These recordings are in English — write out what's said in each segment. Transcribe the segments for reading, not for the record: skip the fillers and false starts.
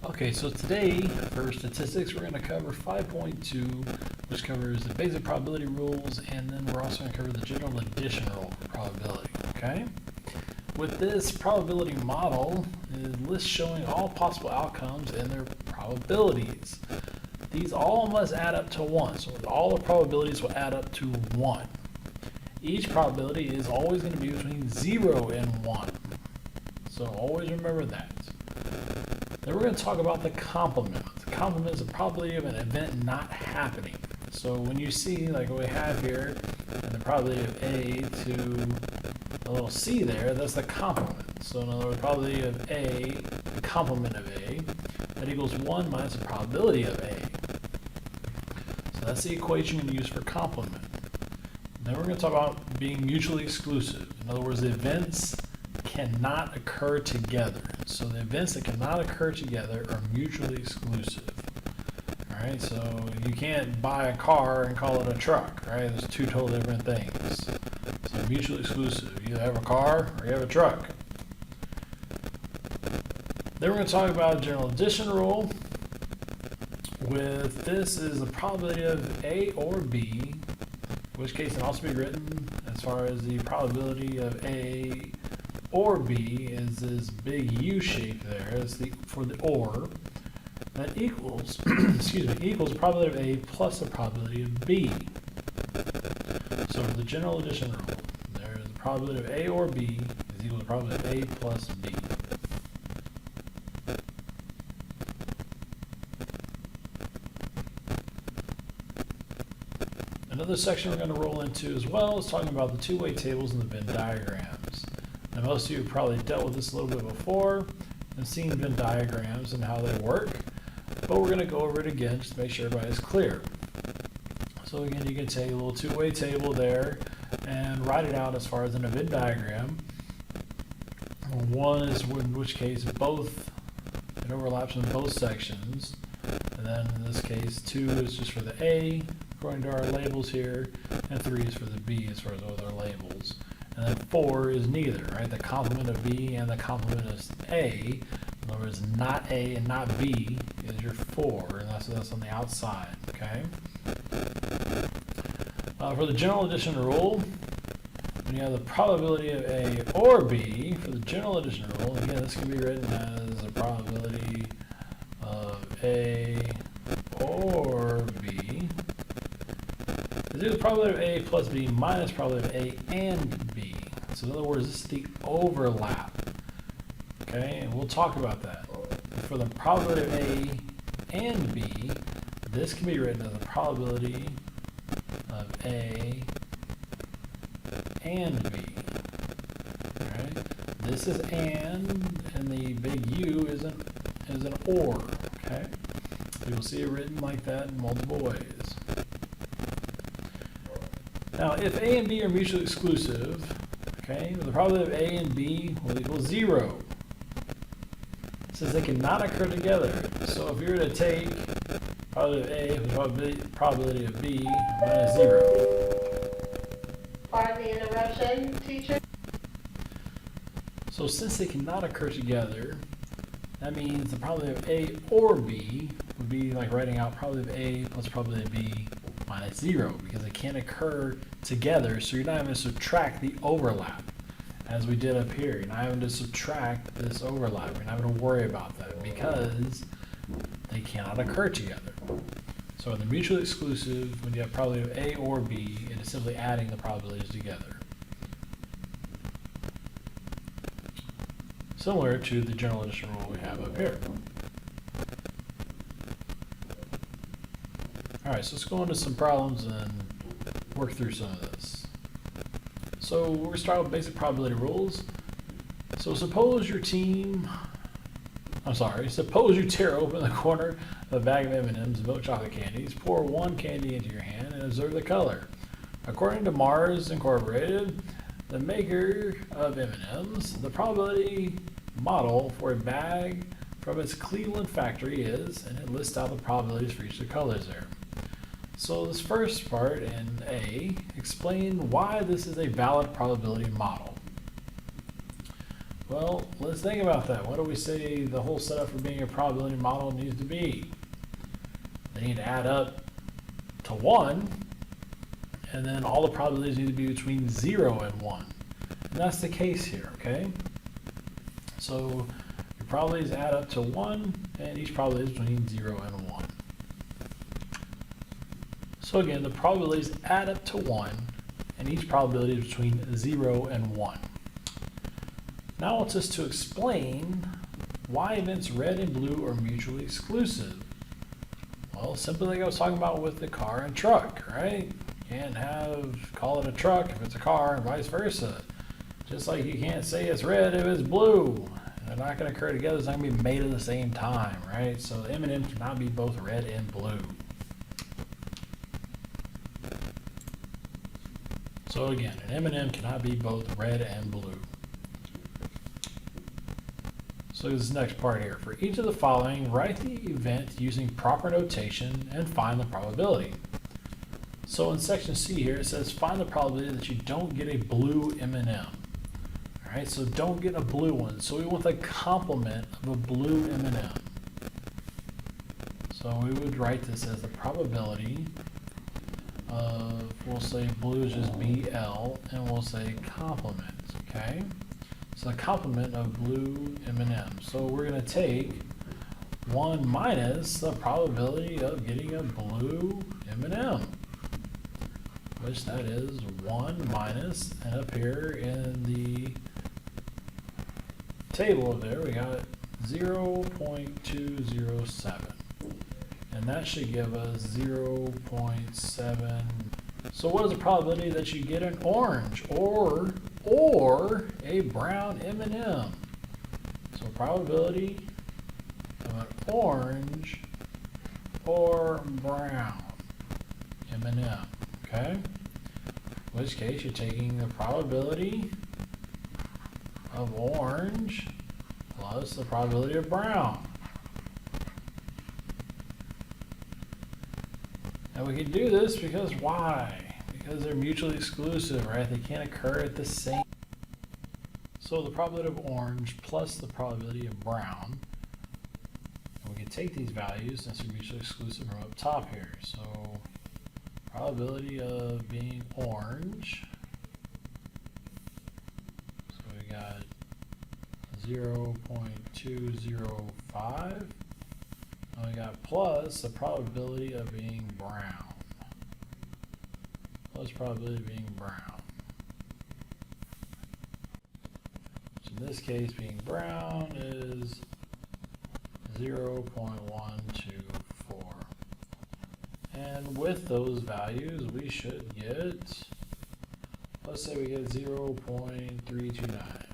Okay, so today for statistics we're going to cover 5.2, which covers the basic probability rules, and then we're also going to cover the general addition rule for probability, okay? With this probability model, it lists showing all possible outcomes and their probabilities. These all must add up to 1, so all the probabilities will add up to 1. Each probability is always going to be between 0 and 1, so always remember that. Then we're going to talk about the complement. The complement is the probability of an event not happening. So when you see, like what we have here, and the probability of A to a little c there, that's the complement. So in other words, probability of A, the complement of A, that equals 1 minus the probability of A. So that's the equation we use for complement. Then we're going to talk about being mutually exclusive. In other words, the events cannot occur together. So the events that cannot occur together are mutually exclusive. Alright, so you can't buy a car and call it a truck, right? There's two totally different things. So mutually exclusive. You either have a car or you have a truck. Then we're going to talk about general addition rule. With this is the probability of A or B, in which case it can also be written as far as the probability of A or B is this big U shape there. It's for the or. That equals, equals the probability of A plus the probability of B. So for the general addition rule, there's the probability of A or B is equal to the probability of A plus B. Another section we're going to roll into as well is talking about the two-way tables and the Venn diagrams. Now most of you have probably dealt with this a little bit before and seen Venn diagrams and how they work, but we're going to go over it again just to make sure everybody's clear. So again, you can take a little two-way table there and write it out as far as in a Venn diagram. One is in which case both, it overlaps in both sections, and then in this case 2 is just for the A according to our labels here, and 3 is for the B as far as with our labels. And then 4 is neither, right? The complement of B and the complement of A. In other words, not A and not B is your 4, and that's on the outside, okay? For the general addition rule, when you have the probability of A or B, for the general addition rule, again, this can be written as the probability of A or B is equal to the probability of A plus B minus probability of A and B. So in other words, this is the overlap. Okay, and we'll talk about that. For the probability of A and B, this can be written as the probability of A and B. Okay, this is and the big U is an or. Okay, so you'll see it written like that in multiple ways. Now, if A and B are mutually exclusive, okay, the probability of A and B will equal 0. It says they cannot occur together. So if you were to take probability of A with probability of B minus 0. Pardon the interruption, teacher. So since they cannot occur together, that means the probability of A or B would be like writing out probability of A plus probability of B minus 0, because it can't occur together, so you're not having to subtract the overlap as we did up here. You're not having to subtract this overlap. You're not having to worry about that because they cannot occur together. So in the mutually exclusive, when you have probability of A or B, it is simply adding the probabilities together. Similar to the general addition rule we have up here. Alright, so let's go into some problems and work through some of this. So we're going to start with basic probability rules. So suppose you tear open the corner of a bag of M&Ms, milk chocolate candies, pour one candy into your hand, and observe the color. According to Mars Incorporated, the maker of M&Ms, the probability model for a bag from its Cleveland factory is, and it lists out the probabilities for each of the colors there. So this first part in A, explain why this is a valid probability model. Well, let's think about that. What do we say the whole setup for being a probability model needs to be? They need to add up to 1, and then all the probabilities need to be between 0 and 1. And that's the case here, okay? So your probabilities add up to 1, and each probability is between 0 and 1. So again, the probabilities add up to 1, and each probability is between 0 and 1. Now I want us to explain why events red and blue are mutually exclusive. Well, simply like I was talking about with the car and truck, right? You can't call it a truck if it's a car and vice versa. Just like you can't say it's red if it's blue. They're not going to occur together. It's not going to be made at the same time, right? So M&M cannot be both red and blue. So again, an M&M cannot be both red and blue. So this next part here. For each of the following, write the event using proper notation and find the probability. So in section C here, it says find the probability that you don't get a blue M&M. All right, so don't get a blue one. So we want the complement of a blue M&M. So we would write this as the probability of, we'll say blue is just BL, and we'll say complement, okay? So the complement of blue M&M. So we're going to take 1 minus the probability of getting a blue M&M, which that is 1 minus, and up here in the table there we got 0.207, and that should give us 0.7. So what is the probability that you get an orange or a brown M&M? So probability of an orange or brown M&M, okay? In which case you're taking the probability of orange plus the probability of brown. And we can do this because why? Because they're mutually exclusive, right? They can't occur at the same. So the probability of orange plus the probability of brown. And we can take these values since they're mutually exclusive from up top here. So probability of being orange. So we got 0.205. And we got plus the probability of being brown. Plus probability of being brown. So in this case, being brown is 0.124. And with those values, we should get, let's say we get 0.329.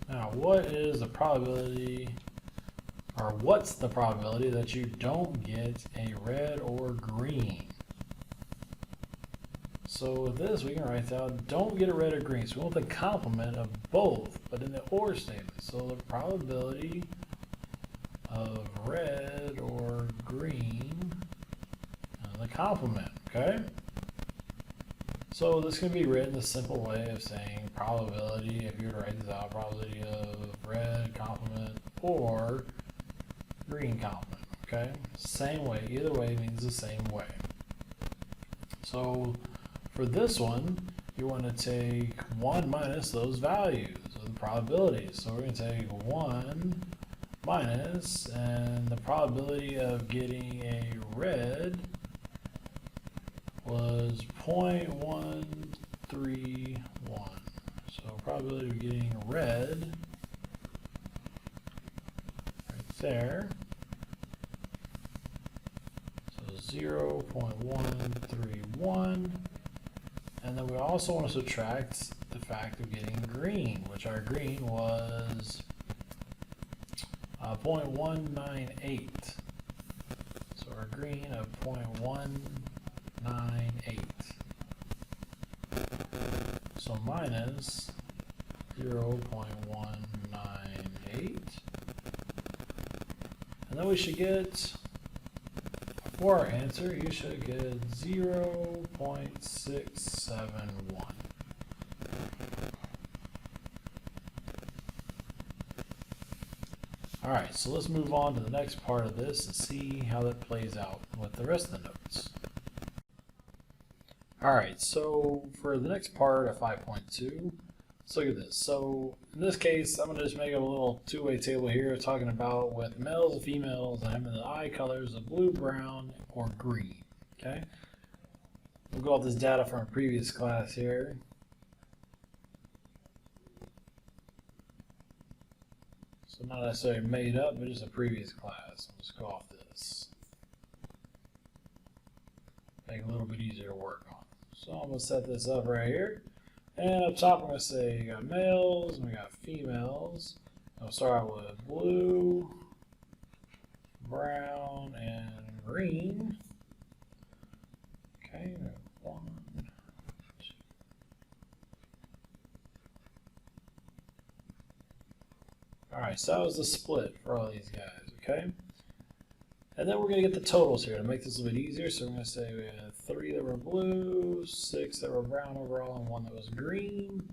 Now, what is the probability, or what's the probability that you don't get a red or green? So with this, we can write down, don't get a red or green. So we want the complement of both, but in the or statement. So the probability of red or green, the complement, okay? So this can be written a simple way of saying probability, if you were to write this out, probability of red complement or green complement, okay? Same way, either way means the same way. So for this one, you want to take 1 minus those values of the probabilities. So we're going to take 1 minus, and the probability of getting a red was 0.131. So probability of getting red right there. So 0.131. And then we also want to subtract the fact of getting green, which our green was 0.198. So our green of 0.198. So minus 0.198 And then we should get, for our answer, you should get 0.671. Alright, so let's move on to the next part of this and see how that plays out with the rest of the notes. Alright, so for the next part of 5.2, let's look at this. So in this case, I'm going to just make a little two-way table here talking about with males and females and having the eye colors of blue, brown, or green. Okay? We'll go off this data from a previous class here. So not necessarily made up, but just a previous class. Let's go off this. Make it a little bit easier to work on. So I'm going to set this up right here. And up top I'm going to say we got males and we got females. I'll start out with blue, brown, and green. Okay, 1, 2. Alright, so that was the split for all these guys, okay? And then we're going to get the totals here to make this a little bit easier. So we're going to say we had 3 that were blue, 6 that were brown overall, and 1 that was green.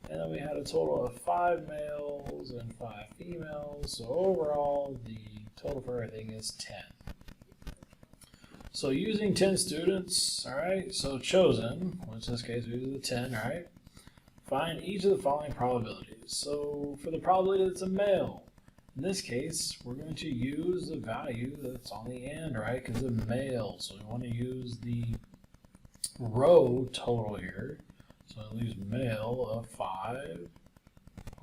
And then we had a total of 5 males and 5 females. So overall, the total for everything is 10. So using 10 students, all right, so chosen, which in this case we use the 10, all right, find each of the following probabilities. So for the probability that it's a male, in this case, we're going to use the value that's on the end, right, because it's a male. So we want to use the row total here. So it leaves male of 5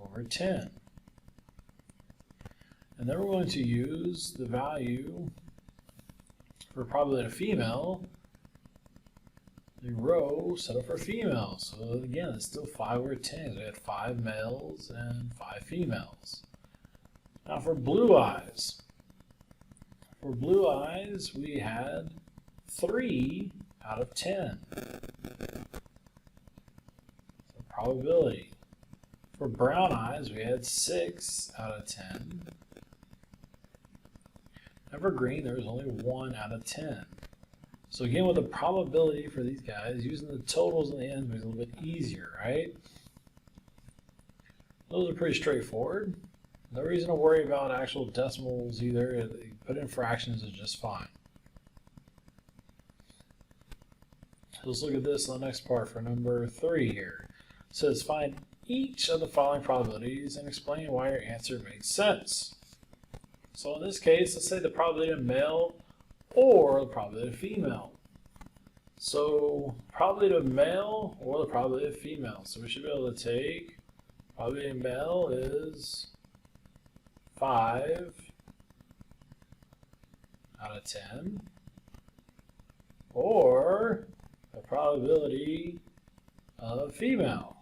over 10. And then we're going to use the value for probability of female, the row set up for female. So again, it's still 5 over 10. So we had 5 males and 5 females. Now for blue eyes. For blue eyes, we had 3 out of 10. So probability. For brown eyes, we had 6 out of 10. And for green, there was only 1 out of 10. So again, with the probability for these guys, using the totals in the end makes it a little bit easier, right? Those are pretty straightforward. No reason to worry about actual decimals either. Put in fractions is just fine. So let's look at this on the next part for number 3 here. It says find each of the following probabilities and explain why your answer makes sense. So in this case, let's say the probability of male or the probability of female. So probability of male or the probability of female. So we should be able to take probability of male is 5 out of 10, or the probability of female.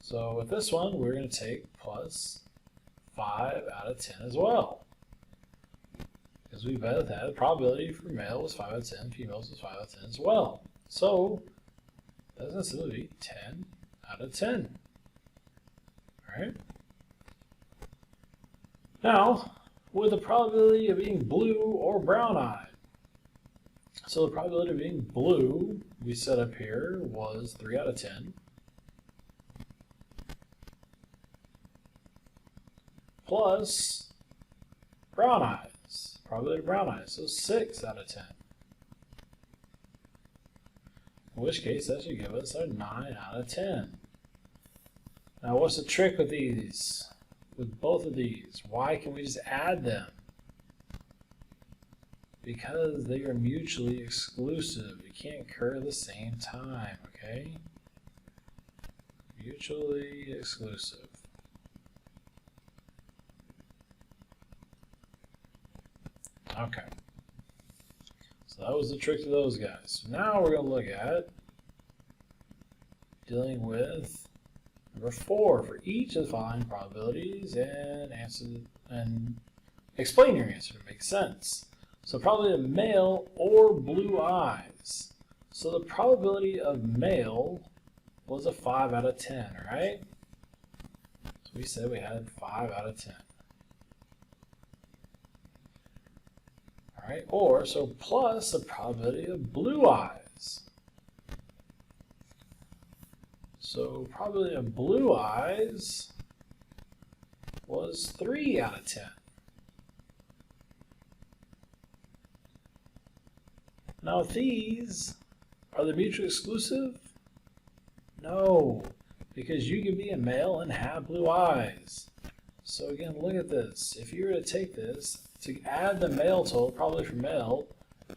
So with this one, we're going to take plus 5 out of 10 as well. Because we both had the probability for male was 5 out of 10, females was 5 out of 10 as well. So that's necessarily be 10 out of 10. Alright? Now, with the probability of being blue or brown-eyed. So the probability of being blue, we set up here, was 3 out of 10. Plus brown eyes, probability of brown eyes, so 6 out of 10. In which case, that should give us a 9 out of 10. Now, what's the trick with these? With both of these, why can we just add them? Because they are mutually exclusive. You can't occur at the same time, okay? Mutually exclusive. Okay. So that was the trick to those guys. So now we're going to look at dealing with number 4 for each of the following probabilities and answer and explain your answer to make sense. So probability of male or blue eyes. So the probability of male was a 5 out of 10, right? So we said we had 5 out of 10. right? Or, so plus the probability of blue eyes. So probability of blue eyes was 3 out of 10. Now if these, are they mutually exclusive? No, because you can be a male and have blue eyes. So again, look at this. If you were to take this, to add the male total, probably for male,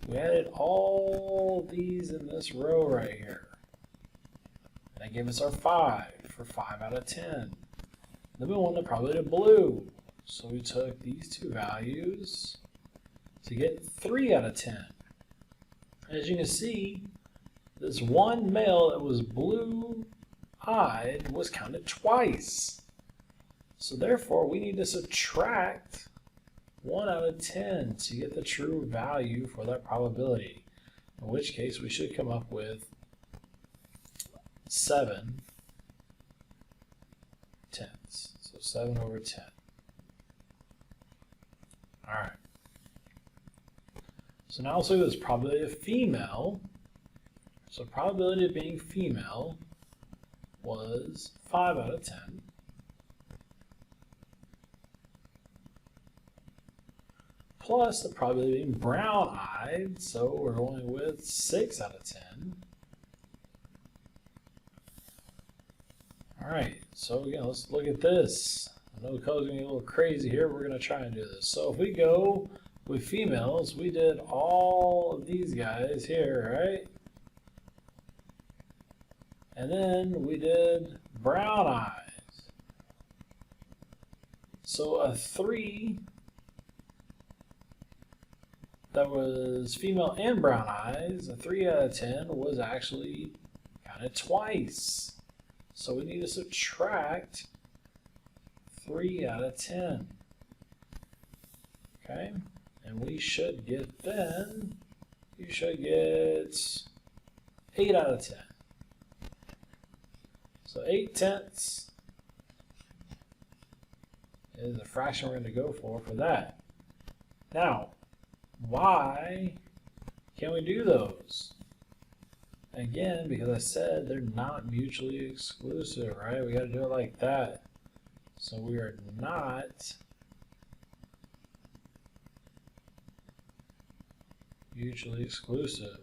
we added all these in this row right here. That gave us our 5 for 5 out of 10. Then we wanted the probability of blue. So we took these two values to get 3 out of 10. As you can see, this one male that was blue-eyed was counted twice. So therefore, we need to subtract 1 out of 10 to get the true value for that probability. In which case, we should come up with 7 tenths. So 7 over 10. All right. So now let's look at this probability of female. So probability of being female was 5 out of 10. Plus the probability of being brown-eyed, so we're going with 6 out of 10. All right, so again, let's look at this. I know the color's gonna get a little crazy here, but we're gonna try and do this. So if we go with females, we did all of these guys here, right? And then we did brown eyes. So a 3 that was female and brown eyes, a 3 out of 10 was actually counted twice. So we need to subtract 3 out of 10. Okay? And we should get then, you should get 8 out of 10. So 8 tenths is the fraction we're going to go for that. Now, why can't we do those? Again, because I said they're not mutually exclusive, right? We got to do it like that. So we are not mutually exclusive.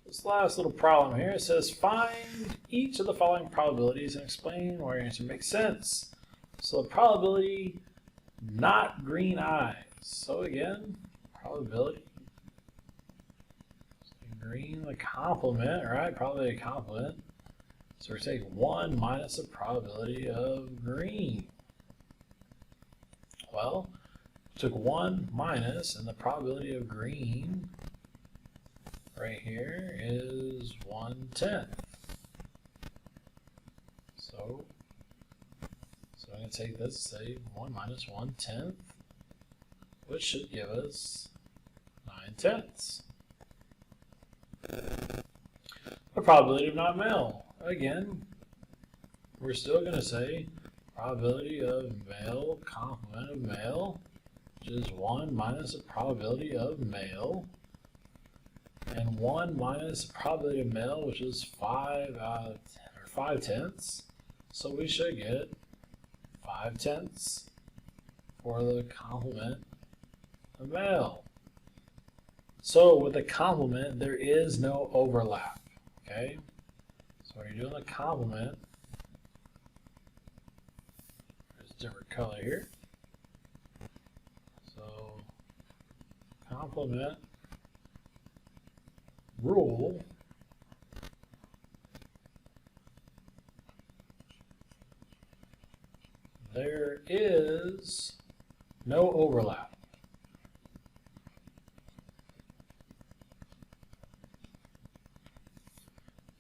This last little problem here, it says find each of the following probabilities and explain why your answer makes sense. So the probability not green eyes. So again, probability green, the complement, right? Probably a complement. So we're taking 1 minus the probability of green. Well, took 1 minus, and the probability of green right here is 1/10. So I'm going to take this, say 1 minus 1/10, which should give us 9/10. The probability of not male. Again, we're still going to say probability of male, complement of male, which is 1 minus the probability of male, and 1 minus the probability of male, which is 5/10. So we should get 5/10 for the complement of male. So with the complement, there is no overlap. Okay? So when you're doing the complement, there's a different color here. So complement rule there is no overlap.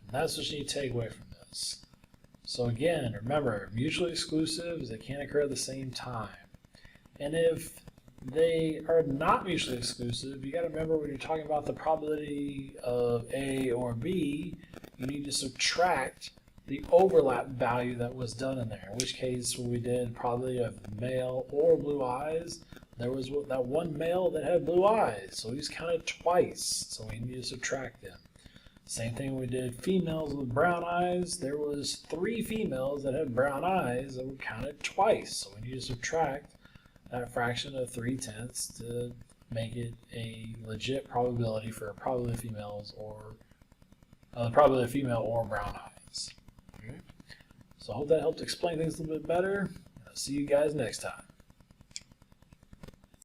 And that's what you need to take away from this. So again, remember, mutually exclusive is they can't occur at the same time. And if they are not mutually exclusive, you got to remember when you're talking about the probability of A or B, you need to subtract the overlap value that was done in there. In which case, when we did probability of male or blue eyes, there was that one male that had blue eyes, so he's counted twice, so we need to subtract them. Same thing when we did females with brown eyes, there was 3 females that had brown eyes that were counted twice, so we need to subtract that fraction of 3/10 to make it a legit probability for a probability of females or probability of female or brown eyes. Okay. So I hope that helped explain things a little bit better. I'll see you guys next time.